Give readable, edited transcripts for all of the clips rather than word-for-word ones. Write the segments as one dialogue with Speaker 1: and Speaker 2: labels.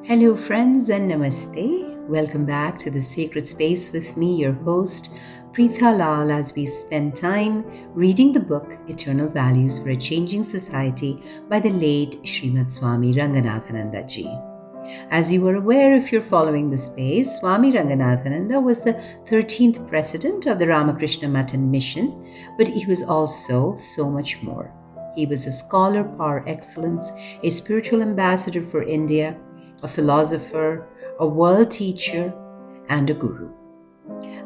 Speaker 1: Hello, friends, and namaste. Welcome back to the Sacred Space with me, your host, Preetha Lal, as we spend time reading the book Eternal Values for a Changing Society by the late Srimad Swami Ranganathananda ji. As you are aware, if you're following the space, Swami Ranganathananda was the 13th president of the Ramakrishna Matan mission, but he was also so much more. He was a scholar par excellence, a spiritual ambassador for India, a philosopher, a world teacher, and a guru.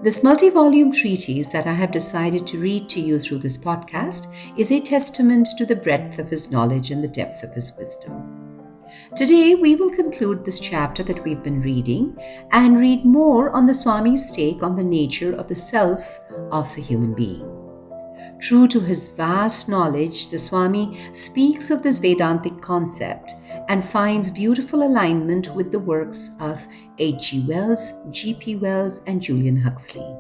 Speaker 1: This multi-volume treatise that I have decided to read to you through this podcast is a testament to the breadth of his knowledge and the depth of his wisdom. Today, we will conclude this chapter that we've been reading and read more on the Swami's take on the nature of the self of the human being. True to his vast knowledge, the Swami speaks of this Vedantic concept and finds beautiful alignment with the works of H.G. Wells, G.P. Wells, and Julian Huxley.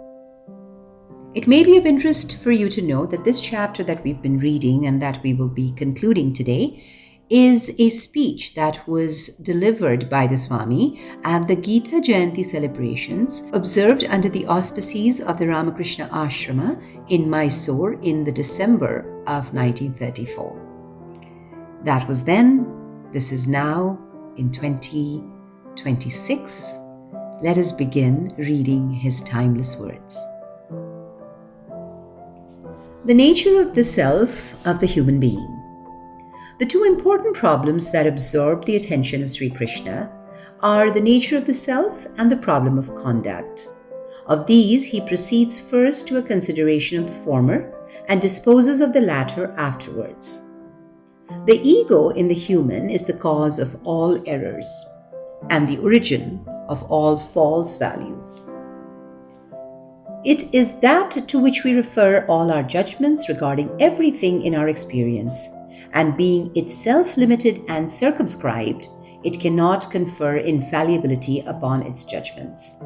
Speaker 1: It may be of interest for you to know that this chapter that we've been reading and that we will be concluding today is a speech that was delivered by the Swami at the Gita Jayanti celebrations observed under the auspices of the Ramakrishna Ashrama in Mysore in the December of 1934. That was then. This is now in 2026. Let us begin reading his timeless words. The nature of the self of the human being. The two important problems that absorb the attention of Sri Krishna are the nature of the self and the problem of conduct. Of these, he proceeds first to a consideration of the former and disposes of the latter afterwards. The ego in the human is the cause of all errors and the origin of all false values. It is that to which we refer all our judgments regarding everything in our experience, and being itself limited and circumscribed, it cannot confer infallibility upon its judgments.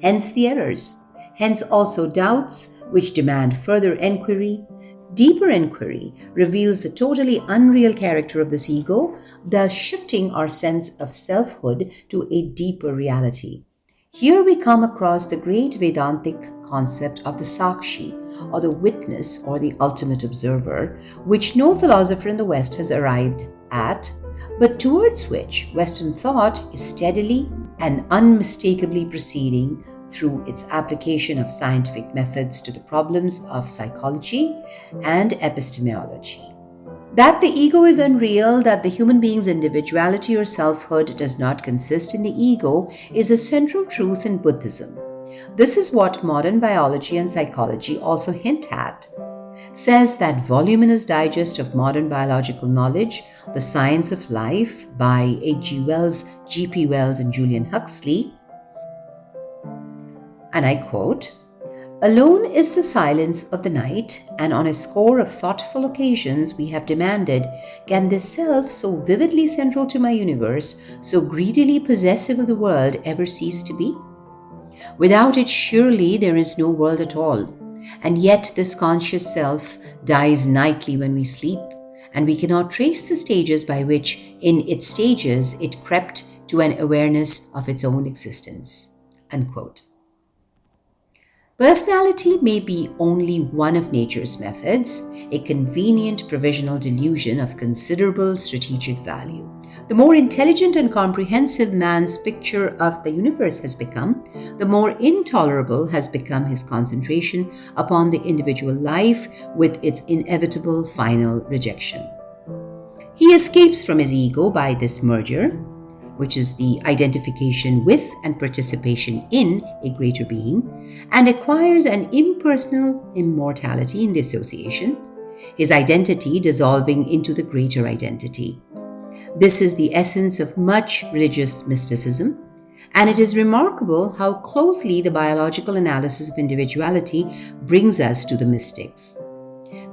Speaker 1: Hence the errors, hence also doubts which demand further enquiry. Deeper inquiry reveals the totally unreal character of this ego, thus shifting our sense of selfhood to a deeper reality. Here we come across the great Vedantic concept of the Sakshi, or the witness or the ultimate observer, which no philosopher in the West has arrived at, but towards which Western thought is steadily and unmistakably proceeding through its application of scientific methods to the problems of psychology and epistemology. That the ego is unreal, that the human being's individuality or selfhood does not consist in the ego, is a central truth in Buddhism. This is what modern biology and psychology also hint at. Says that voluminous digest of modern biological knowledge, The Science of Life by H.G. Wells, G.P. Wells, and Julian Huxley, and I quote, "Alone is the silence of the night, and on a score of thoughtful occasions we have demanded, can this self so vividly central to my universe, so greedily possessive of the world, ever cease to be? Without it, surely there is no world at all. And yet this conscious self dies nightly when we sleep, and we cannot trace the stages by which, in its stages, it crept to an awareness of its own existence." Unquote. Personality may be only one of nature's methods, a convenient provisional delusion of considerable strategic value. The more intelligent and comprehensive man's picture of the universe has become, the more intolerable has become his concentration upon the individual life with its inevitable final rejection. He escapes from his ego by this merger, which is the identification with and participation in a greater being, and acquires an impersonal immortality in the association, his identity dissolving into the greater identity. This is the essence of much religious mysticism, and it is remarkable how closely the biological analysis of individuality brings us to the mystics.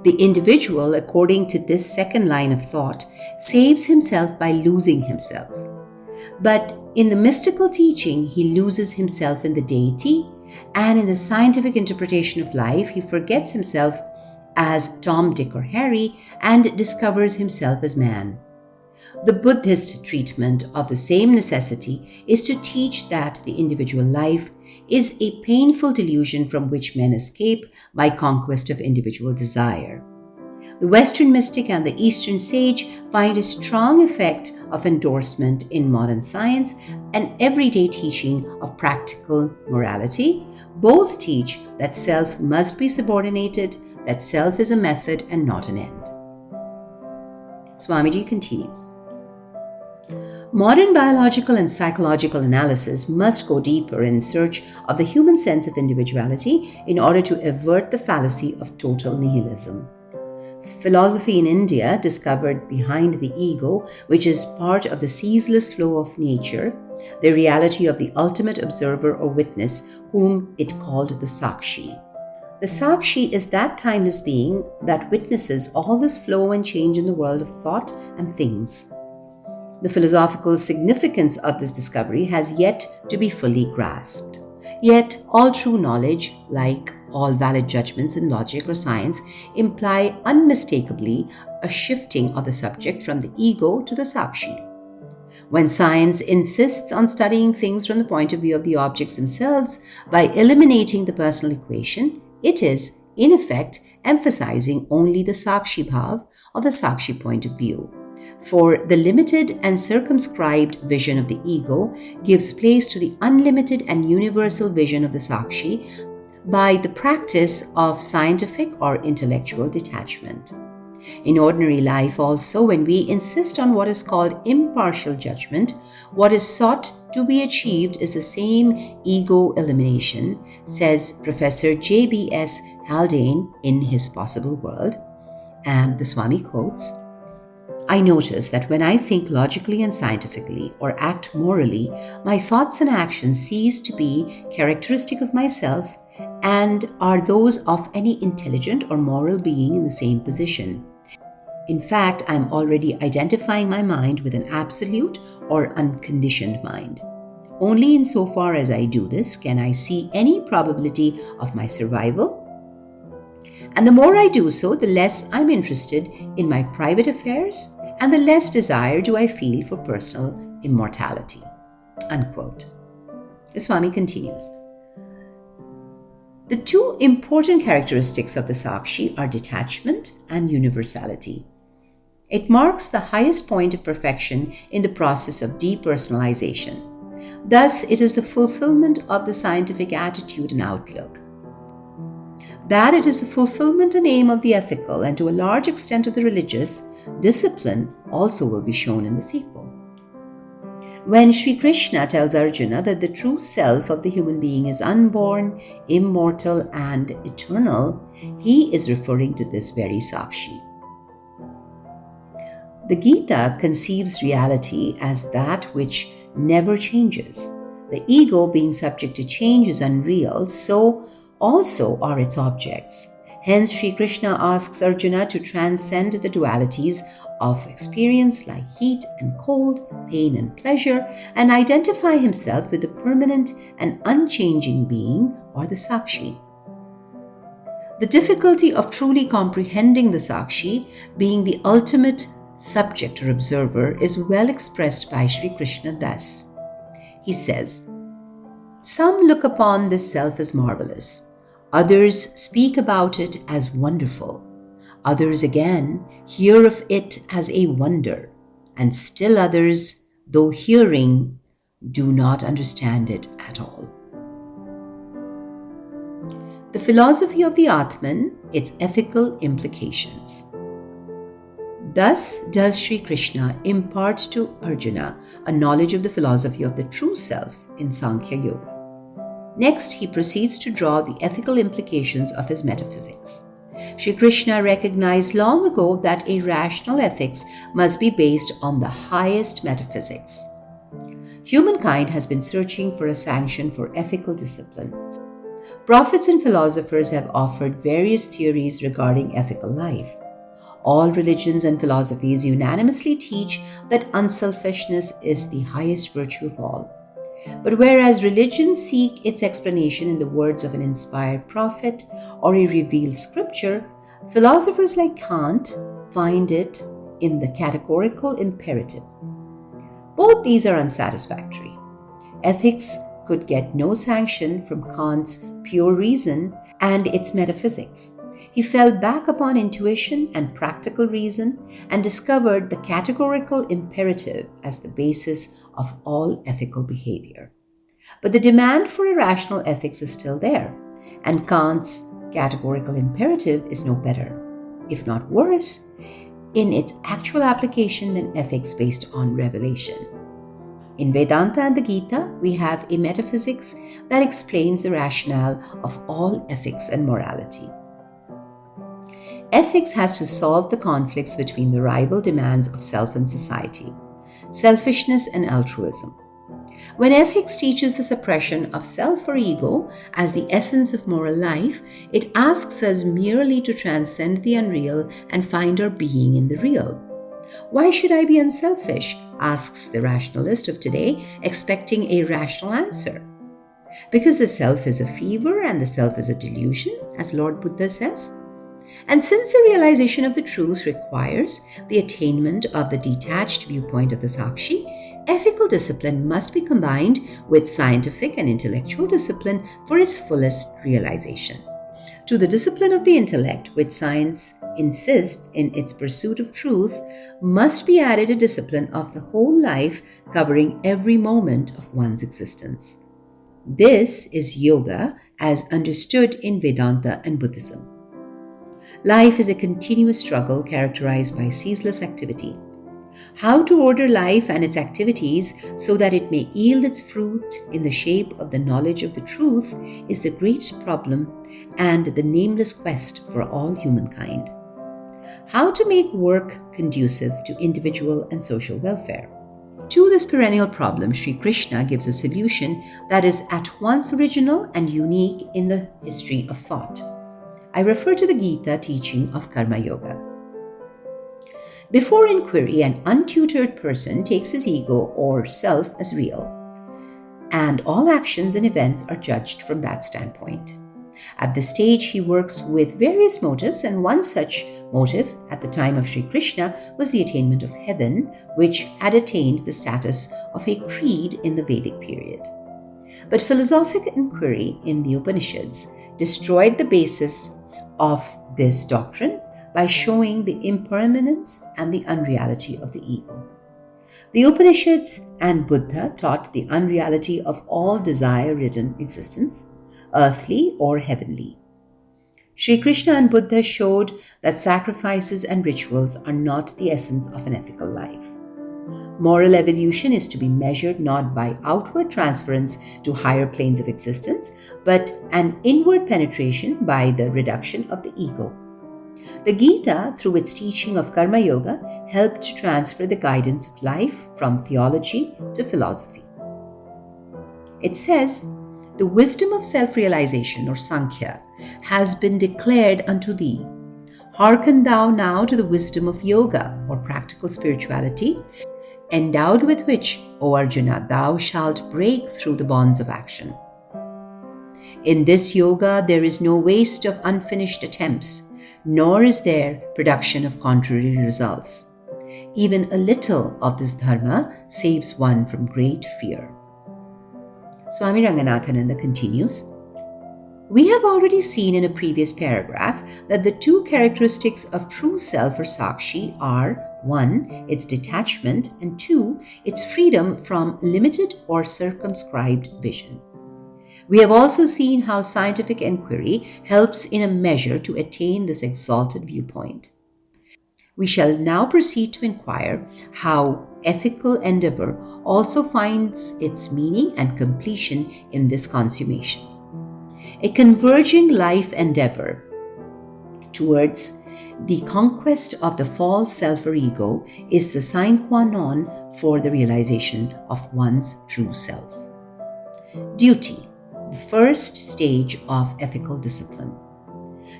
Speaker 1: The individual, according to this second line of thought, saves himself by losing himself. But in the mystical teaching, he loses himself in the deity, and in the scientific interpretation of life, he forgets himself as Tom, Dick, or Harry and discovers himself as man. The Buddhist treatment of the same necessity is to teach that the individual life is a painful delusion from which men escape by conquest of individual desire. The Western mystic and the Eastern sage find a strong effect of endorsement in modern science and everyday teaching of practical morality. Both teach that self must be subordinated, that self is a method and not an end. Swamiji continues. Modern biological and psychological analysis must go deeper in search of the human sense of individuality in order to avert the fallacy of total nihilism. Philosophy in India discovered behind the ego, which is part of the ceaseless flow of nature, the reality of the ultimate observer or witness, whom it called the Sakshi. The Sakshi is that timeless being that witnesses all this flow and change in the world of thought and things. The philosophical significance of this discovery has yet to be fully grasped. Yet, all true knowledge, like all valid judgments in logic or science, imply unmistakably a shifting of the subject from the ego to the Sakshi. When science insists on studying things from the point of view of the objects themselves by eliminating the personal equation, it is, in effect, emphasizing only the Sakshi Bhav or the Sakshi point of view. For the limited and circumscribed vision of the ego gives place to the unlimited and universal vision of the Sakshi by the practice of scientific or intellectual detachment. In ordinary life also, when we insist on what is called impartial judgment, what is sought to be achieved is the same ego elimination, says Professor J.B.S. Haldane in his Possible World. And the Swami quotes, I notice that when I think logically and scientifically or act morally, my thoughts and actions cease to be characteristic of myself and are those of any intelligent or moral being in the same position. In fact, I am already identifying my mind with an absolute or unconditioned mind. Only insofar as I do this can I see any probability of my survival. And the more I do so, the less I'm interested in my private affairs and the less desire do I feel for personal immortality. Unquote. The Swami continues. The two important characteristics of the Sakshi are detachment and universality. It marks the highest point of perfection in the process of depersonalization. Thus, it is the fulfillment of the scientific attitude and outlook. That it is the fulfillment and aim of the ethical and to a large extent of the religious discipline also will be shown in the sequel. When Sri Krishna tells Arjuna that the true self of the human being is unborn, immortal, and eternal, he is referring to this very Sakshi. The Gita conceives reality as that which never changes. The ego, being subject to change, is unreal, so also are its objects. Hence, Sri Krishna asks Arjuna to transcend the dualities of experience like heat and cold, pain and pleasure, and identify himself with the permanent and unchanging being or the Sakshi. The difficulty of truly comprehending the Sakshi, being the ultimate subject or observer, is well expressed by Sri Krishna thus. He says, Some look upon this self as marvelous. Others speak about it as wonderful. Others again hear of it as a wonder. And still others, though hearing, do not understand it at all. The philosophy of the Atman, its ethical implications. Thus does Sri Krishna impart to Arjuna a knowledge of the philosophy of the true self in Sankhya Yoga. Next, he proceeds to draw the ethical implications of his metaphysics. Sri Krishna recognized long ago that a rational ethics must be based on the highest metaphysics. Humankind has been searching for a sanction for ethical discipline. Prophets and philosophers have offered various theories regarding ethical life. All religions and philosophies unanimously teach that unselfishness is the highest virtue of all. But whereas religions seek its explanation in the words of an inspired prophet or a revealed scripture, philosophers like Kant find it in the categorical imperative. Both these are unsatisfactory. Ethics could get no sanction from Kant's pure reason and its metaphysics. He fell back upon intuition and practical reason and discovered the categorical imperative as the basis of all ethical behavior. But the demand for a rational ethics is still there, and Kant's categorical imperative is no better, if not worse, in its actual application than ethics based on revelation. In Vedanta and the Gita, we have a metaphysics that explains the rationale of all ethics and morality. Ethics has to solve the conflicts between the rival demands of self and society, selfishness and altruism. When ethics teaches the suppression of self or ego as the essence of moral life, it asks us merely to transcend the unreal and find our being in the real. Why should I be unselfish? Asks the rationalist of today, expecting a rational answer. Because the self is a fever and the self is a delusion, as Lord Buddha says. And since the realization of the truth requires the attainment of the detached viewpoint of the Sakshi, ethical discipline must be combined with scientific and intellectual discipline for its fullest realization. To the discipline of the intellect, which science insists in its pursuit of truth, must be added a discipline of the whole life covering every moment of one's existence. This is yoga as understood in Vedanta and Buddhism. Life is a continuous struggle characterized by ceaseless activity. How to order life and its activities so that it may yield its fruit in the shape of the knowledge of the truth is the great problem and the nameless quest for all humankind. How to make work conducive to individual and social welfare. To this perennial problem, Sri Krishna gives a solution that is at once original and unique in the history of thought. I refer to the Gita teaching of Karma Yoga. Before inquiry, an untutored person takes his ego or self as real, and all actions and events are judged from that standpoint. At this stage, he works with various motives, and one such motive at the time of Sri Krishna was the attainment of heaven, which had attained the status of a creed in the Vedic period. But philosophic inquiry in the Upanishads destroyed the basis of this doctrine by showing the impermanence and the unreality of the ego. The Upanishads and Buddha taught the unreality of all desire-ridden existence, earthly or heavenly. Sri Krishna and Buddha showed that sacrifices and rituals are not the essence of an ethical life. Moral evolution is to be measured not by outward transference to higher planes of existence, but an inward penetration by the reduction of the ego. The Gita, through its teaching of Karma Yoga, helped to transfer the guidance of life from theology to philosophy. It says, "The wisdom of self-realization, or Sankhya, has been declared unto thee. Hearken thou now to the wisdom of yoga, or practical spirituality, endowed with which, O Arjuna, thou shalt break through the bonds of action. In this yoga there is no waste of unfinished attempts, nor is there production of contrary results. Even a little of this dharma saves one from great fear." Swami Ranganathananda continues, "We have already seen in a previous paragraph that the two characteristics of true self or Sakshi are 1. Its detachment, and 2. Its freedom from limited or circumscribed vision. We have also seen how scientific inquiry helps in a measure to attain this exalted viewpoint. We shall now proceed to inquire how ethical endeavor also finds its meaning and completion in this consummation. A converging life endeavor towards the conquest of the false self or ego is the sine qua non for the realization of one's true self. Duty, the first stage of ethical discipline.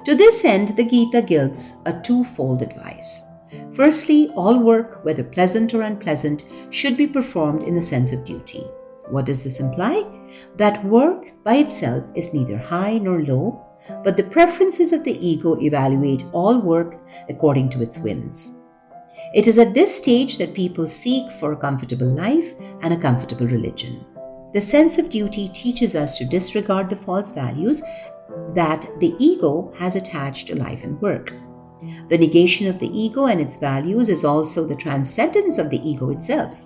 Speaker 1: To this end, the Gita gives a twofold advice. Firstly, all work, whether pleasant or unpleasant, should be performed in the sense of duty. What does this imply? That work by itself is neither high nor low, but the preferences of the ego evaluate all work according to its whims. It is at this stage that people seek for a comfortable life and a comfortable religion. The sense of duty teaches us to disregard the false values that the ego has attached to life and work. The negation of the ego and its values is also the transcendence of the ego itself.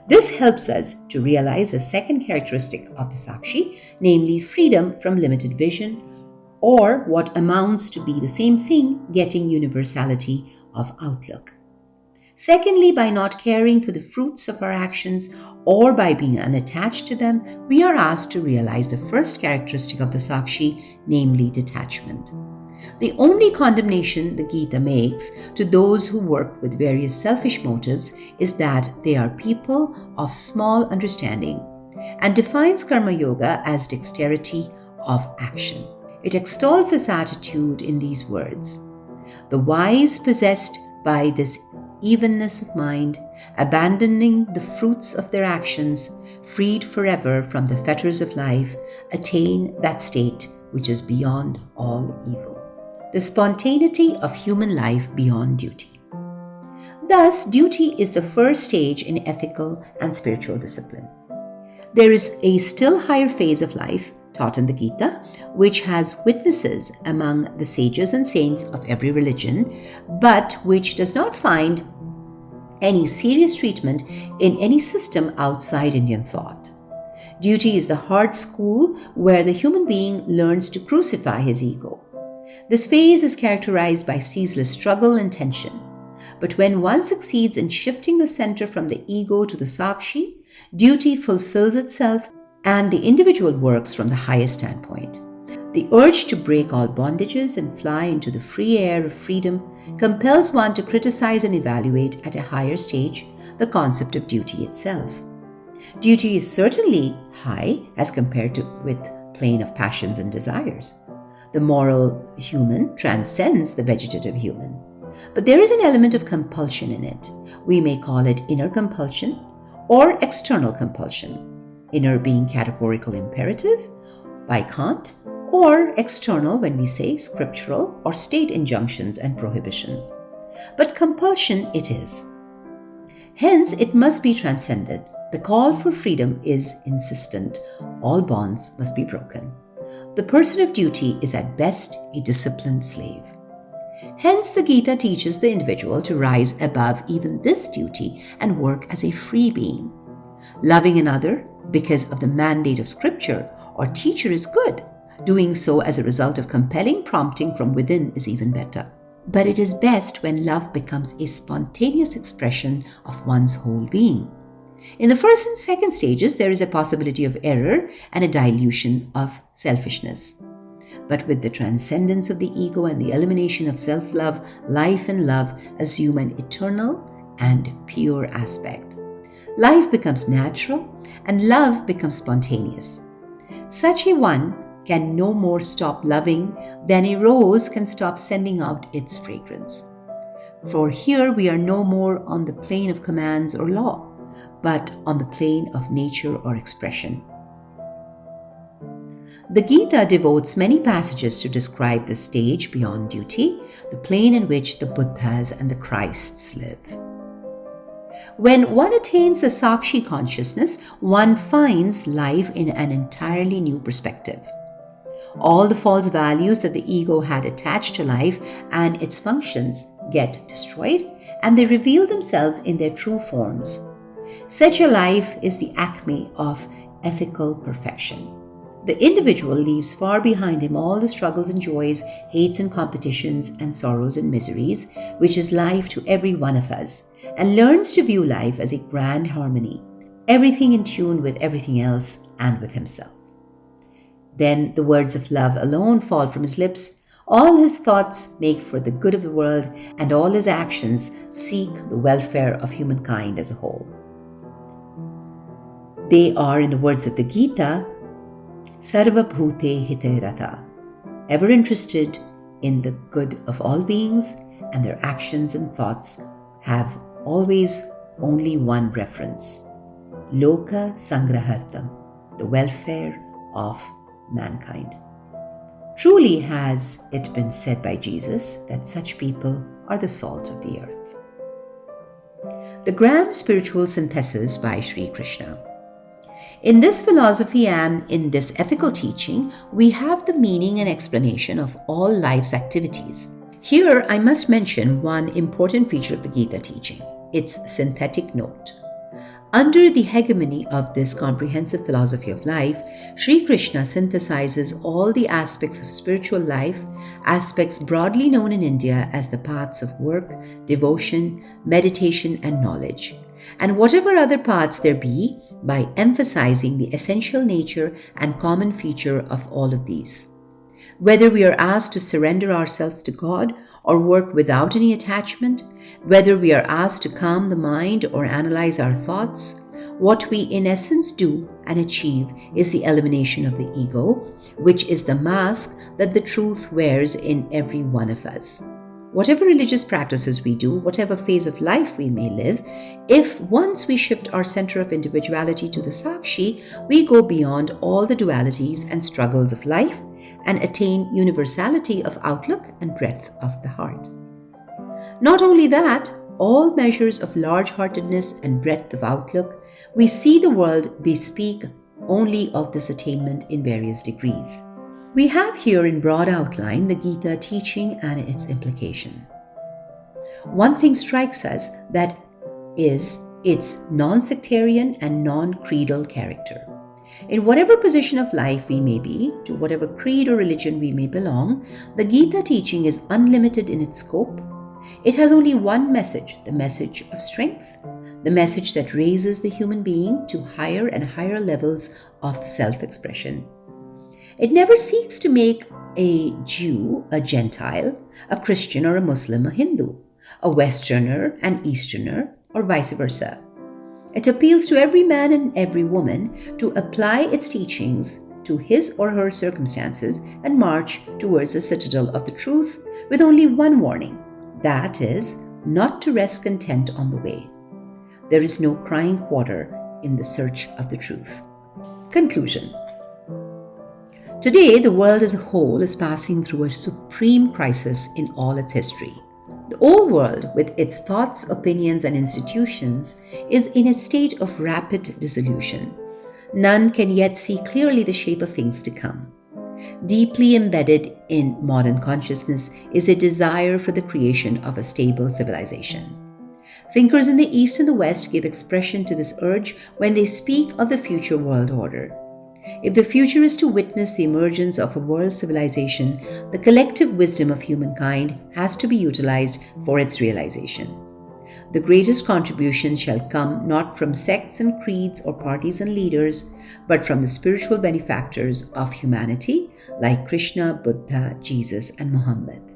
Speaker 1: This helps us to realize the second characteristic of the Sakshi, namely freedom from limited vision, or what amounts to be the same thing, getting universality of outlook. Secondly, by not caring for the fruits of our actions or by being unattached to them, we are asked to realize the first characteristic of the Sakshi, namely detachment. The only condemnation the Gita makes to those who work with various selfish motives is that they are people of small understanding, and defines Karma Yoga as dexterity of action. It extols this attitude in these words: "The wise, possessed by this evenness of mind, abandoning the fruits of their actions, freed forever from the fetters of life, attain that state which is beyond all evil." The spontaneity of human life beyond duty. Thus, duty is the first stage in ethical and spiritual discipline. There is a still higher phase of life, taught in the Gita, which has witnesses among the sages and saints of every religion, but which does not find any serious treatment in any system outside Indian thought. Duty is the hard school where the human being learns to crucify his ego. This phase is characterized by ceaseless struggle and tension. But when one succeeds in shifting the center from the ego to the Sakshi, duty fulfills itself and the individual works from the highest standpoint. The urge to break all bondages and fly into the free air of freedom compels one to criticize and evaluate at a higher stage the concept of duty itself. Duty is certainly high as compared with plane of passions and desires. The moral human transcends the vegetative human. But there is an element of compulsion in it. We may call it inner compulsion or external compulsion. Inner being categorical imperative by Kant, or external when we say scriptural or state injunctions and prohibitions. But compulsion it is. Hence, it must be transcended. The call for freedom is insistent. All bonds must be broken. The person of duty is at best a disciplined slave. Hence, the Gita teaches the individual to rise above even this duty and work as a free being. Loving another because of the mandate of scripture or teacher is good. Doing so as a result of compelling prompting from within is even better. But it is best when love becomes a spontaneous expression of one's whole being. In the first and second stages, there is a possibility of error and a dilution of selfishness. But with the transcendence of the ego and the elimination of self-love, life and love assume an eternal and pure aspect. Life becomes natural and love becomes spontaneous. Such a one can no more stop loving than a rose can stop sending out its fragrance. For here we are no more on the plane of commands or law, but on the plane of nature or expression. The Gita devotes many passages to describe the stage beyond duty, the plane in which the Buddhas and the Christs live. When one attains the Sakshi consciousness, one finds life in an entirely new perspective. All the false values that the ego had attached to life and its functions get destroyed, and they reveal themselves in their true forms. Such a life is the acme of ethical perfection. The individual leaves far behind him all the struggles and joys, hates and competitions, and sorrows and miseries, which is life to every one of us, and learns to view life as a grand harmony, everything in tune with everything else and with himself. Then the words of love alone fall from his lips. All his thoughts make for the good of the world, and all his actions seek the welfare of humankind as a whole. They are, in the words of the Gita, Sarva Bhute Hite Ratha, ever interested in the good of all beings, and their actions and thoughts have always only one reference: Loka Sangrahartam, the welfare of mankind. Truly has it been said by Jesus that such people are the salt of the earth. the grand spiritual synthesis by Sri Krishna. In this philosophy and in this ethical teaching, we have the meaning and explanation of all life's activities. Here, I must mention one important feature of the Gita teaching, its synthetic note. Under the hegemony of this comprehensive philosophy of life, Sri Krishna synthesizes all the aspects of spiritual life, aspects broadly known in India as the paths of work, devotion, meditation, and knowledge, and whatever other paths there be, by emphasizing the essential nature and common feature of all of these. Whether we are asked to surrender ourselves to God or work without any attachment, whether we are asked to calm the mind or analyze our thoughts, what we in essence do and achieve is the elimination of the ego, which is the mask that the truth wears in every one of us. Whatever religious practices we do, whatever phase of life we may live, if once we shift our center of individuality to the Sakshi, we go beyond all the dualities and struggles of life and attain universality of outlook and breadth of the heart. Not only that, all measures of large-heartedness and breadth of outlook, we see the world bespeak only of this attainment in various degrees. We have here in broad outline the Gita teaching and its implication. One thing strikes us, that is its non-sectarian and non-creedal character. In whatever position of life we may be, to whatever creed or religion we may belong, the Gita teaching is unlimited in its scope. It has only one message, the message of strength, the message that raises the human being to higher and higher levels of self-expression. It never seeks to make a Jew a Gentile, a Christian or a Muslim a Hindu, a Westerner an Easterner, or vice versa. It appeals to every man and every woman to apply its teachings to his or her circumstances and march towards the citadel of the truth with only one warning, that is, not to rest content on the way. There is no crying quarter in the search of the truth. Conclusion. Today, the world as a whole is passing through a supreme crisis in all its history. The old world, with its thoughts, opinions, and institutions, is in a state of rapid dissolution. None can yet see clearly the shape of things to come. Deeply embedded in modern consciousness is a desire for the creation of a stable civilization. Thinkers in the East and the West give expression to this urge when they speak of the future world order. If the future is to witness the emergence of a world civilization, the collective wisdom of humankind has to be utilized for its realization. The greatest contribution shall come not from sects and creeds or parties and leaders, but from the spiritual benefactors of humanity like Krishna, Buddha, Jesus, and Muhammad.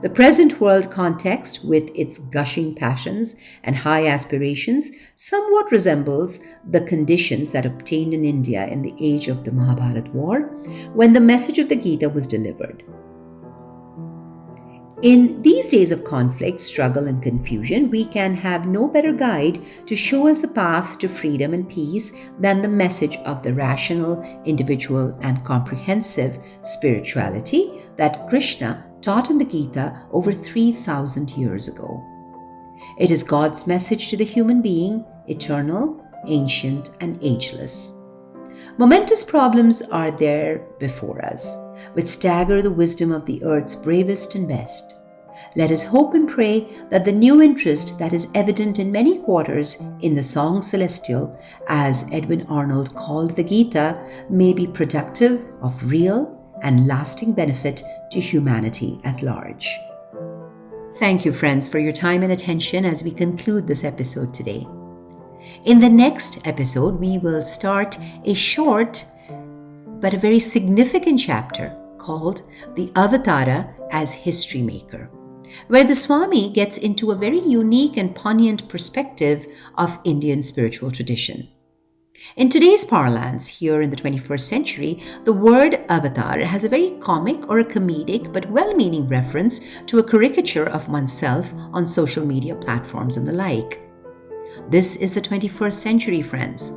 Speaker 1: The present world context, with its gushing passions and high aspirations, somewhat resembles the conditions that obtained in India in the age of the Mahabharata war, when the message of the Gita was delivered. In these days of conflict, struggle, and confusion, we can have no better guide to show us the path to freedom and peace than the message of the rational, individual, and comprehensive spirituality that Krishna taught in the Gita over 3,000 years ago. It is God's message to the human being, eternal, ancient, and ageless. Momentous problems are there before us, which stagger the wisdom of the earth's bravest and best. Let us hope and pray that the new interest that is evident in many quarters in the Song Celestial, as Edwin Arnold called the Gita, may be productive of real and lasting benefit to humanity at large. Thank you, friends, for your time and attention as we conclude this episode today. In the next episode, we will start a short but a very significant chapter called The Avatara as History Maker, where the Swami gets into a very unique and poignant perspective of Indian spiritual tradition. In today's parlance, here in the 21st century, the word avatar has a very comic or a comedic but well-meaning reference to a caricature of oneself on social media platforms and the like. This is the 21st century, friends.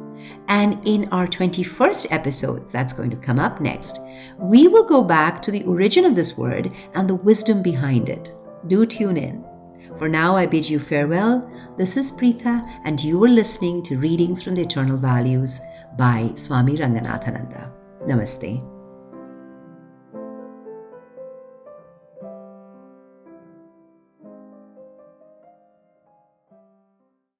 Speaker 1: And in our 21st episodes, that's going to come up next, we will go back to the origin of this word and the wisdom behind it. Do tune in. For now, I bid you farewell. This is Preetha, and you were listening to Readings from the Eternal Values by Swami Ranganathananda. Namaste.